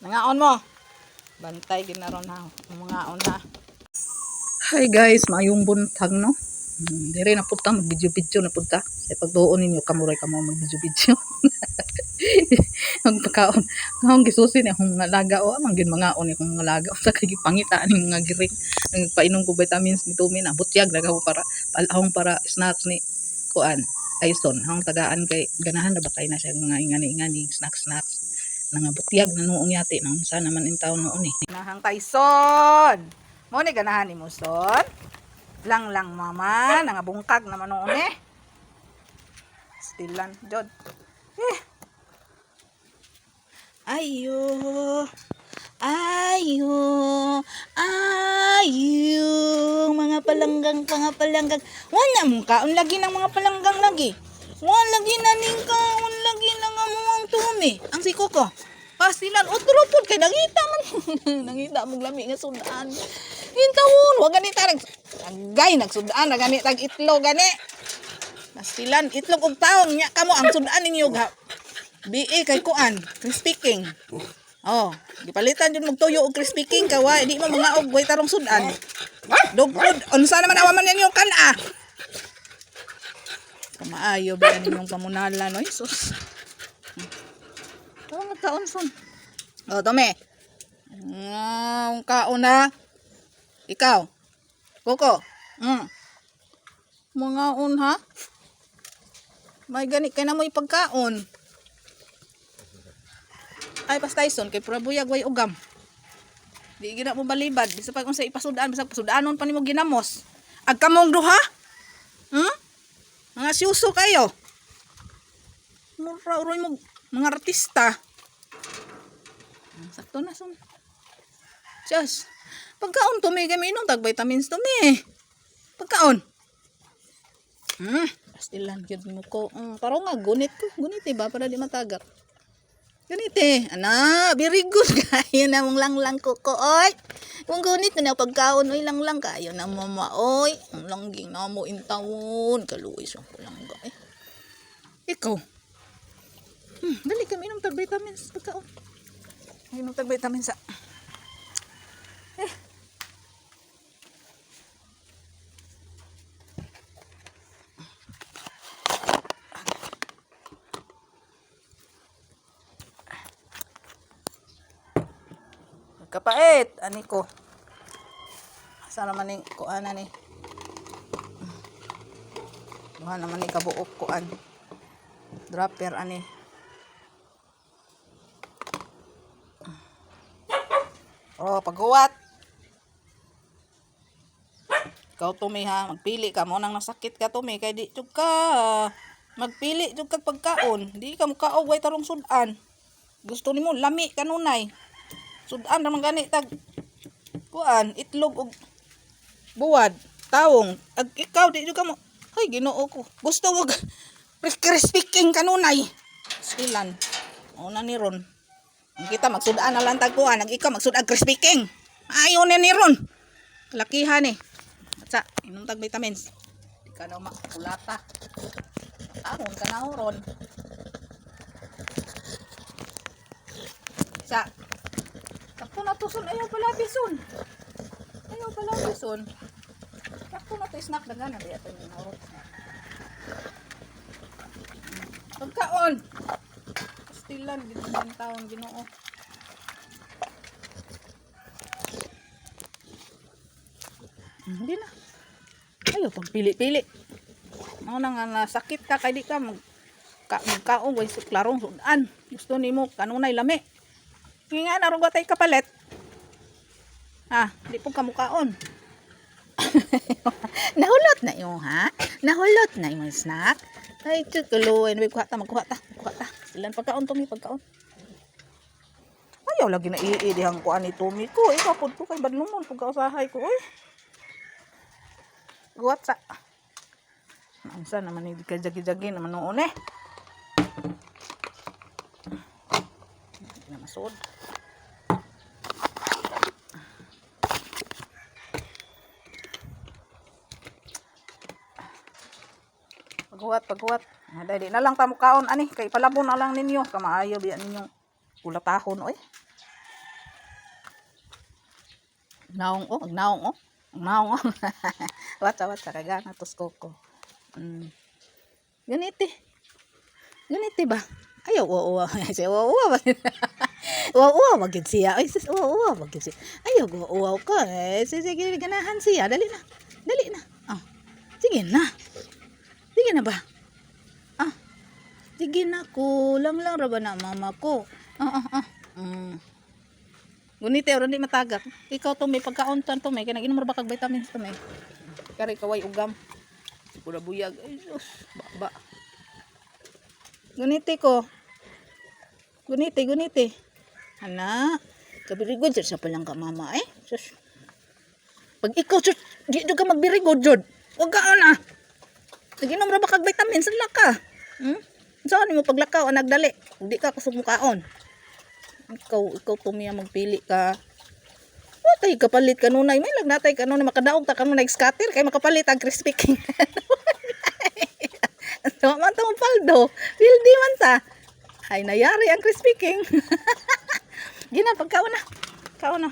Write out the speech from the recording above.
Nangaon mo. Bantay ginaron ha. Mangaon ha. Hi guys, maayong buntag no. Dire na punta mag-video-video na punta. Sa pagtuon ninyo kamuray kamo mag-video-video. Ang pagkaon. Ngahong gisusi ni akong mga laga o amang mangaon akong mga laga sa kay pangitaan ning mga giring. Ang painom ko vitamins ni Tumi na butyag nagaw para palahong para snacks ni kuan. Ayson, hang tagaan kay ganahan na ba kay na siya mga ingani-ingani snacks nga butyag na noong yati nang sa naman in taon noon eh. Nahang Tyson. Mo ni ganahan ni mo son. Lang mama nga bungkag naman noon eh. Stilan jod. Ayo. Mga palanggang. Wala mong kaon lagi ng mga palanggang lagi. Wala lagi na ning kaon lagi na nga mo ang Tumi. Ang siko ko. Pastilan utropod kay nangita man. Nangita mong lami nga sudan. Hintawon, wa ganita agay nagsudaan na gani tag itlog gani. Pastilan itlog og taong nya kamo ang sudan ninyo ga. BA kay kuan, crispy king. Oh, gipalitan jud mog tuyo og crispy king kawa di mo mga og way tarong sudan. Dogfod, unsa naman awaman ninyo kana? Kamaayo ba ninyong pamunala no, Jesus. Oh, kaon son. Oh, Tome. Ang kaon na. Ikaw. Koko. Mga ha? May gani kay na mo ipagkaon. Ay pas Tyson kay prabuyag way ugam. Di gina mo balibad bisa pag unsa ipasudan bisag pasudanon pa nimo ginamos. Agkamong duha? Mga siuso kayo. Mura uroy mo mga artista. Sakto na son. Just pagkaon Tumi kami inom tag vitamins Tumi. Pagkaon. Pastilan gyud mo ko. Pero nga gunit ko. Gunit ba para di matagat. Gunit ana, very good kayo na mong lang ko oy. Kung gunit na pagkaon oy lang kayo na mama oy. Ang langging na mo intawon kaluoy sa palangga eh. Ikaw. Dali kami inom tag vitamins pagkaon. Inom tag vitamins sa. Kapait ani ko. Asa naman ni kuana ni. Duha naman ni kabuok kuan. Dropper ani. Oh, paghuwat. Ikaw Tumi ha, magpili ka mo nang nasakit ka Tumi kay di jud ka. Magpili jud kag pagkaon, di ka mukaog way tarong sudan. Gusto nimo lami kanunay. Sudan naman gani tag kuan itlog og buwad tawong ag ikaw di jud ka mo ay Ginoo ko gusto og crispy king kanunay silan una ni ron kita magsudan na lang tag kuan ag ikaw magsudan crispy king ayo ni ron lakihan ni sa inom tag vitamins di ka na makulata tawong ka na ron sa takto na to son ayaw pala bison. Takto na to snack dagan na diya to ni harot. Pagkaon. Pastilan ginang taon Ginoo. Hindi na. Ayaw pang pili-pili. Mao na nga sakit ka kay di ka magkaon way klarong sudan. Gusto nimo kanunay lami. Nga na rugatay kapalit. Di po kamukaon. Nahulot na yung ha? Nahulot na yung snack. Ay, tutuloy. Magkuha ta. Silan pagkaon Tumi, pagkaon. Ayaw lagi na iidihang kuan ni Tumi ko. Ikapod ko kay badlumon pagkausahay ko. Uy. Guwat sa. Ansa naman hindi ka jagi-jagi naman noon eh. Hindi na masod. Paghuwat. Dali na lang ta mo kaon ani kay palabo na lang ninyo kamaayo biya ninyo ulatahon oy. Naong oh, naong oh. Naong oh. Watsa kagana tos koko. Ganiti. Ganiti ba? Ayaw, uwa. Siya, uwa ba? Uwa, wagid siya. Ay, sis, uwa, wagid siya. Ayaw, uwa ka. Sige, ganahan siya. Dali na. Dali na. Ah, sige na. Sige na ba? Ah, sige na. Kulang lang ra ba na mama ko? Gunite, oran di matagak. Ikaw to may pagkauntan to may. Kaya nag-inom ra ba kag vitamins to may. Kari kaway ugam. Pura buyag. Ay, Diyos. Ba. Gunite ko. Gunite. Anak. Kabirigod sa palang ka mama eh. Sus. Pag ikaw, sus, di ka magbirigod, Jod. Huwag ka na. Nag-inom ra ba kag vitamins? Sala ka. Saan mo paglakaw, nagdali. Hindi ka kusumukaon. Ikaw tumiya magpili ka. Watay kapalit ka nunay. May lagnatay ka nunay. Makadaog ta ka nunay scatter. Kaya makapalit ang crispy king. So, man itong paldo. Pildi man ta. Ay, nayari ang crispy king. Gina, pagkaon na. Kaon na.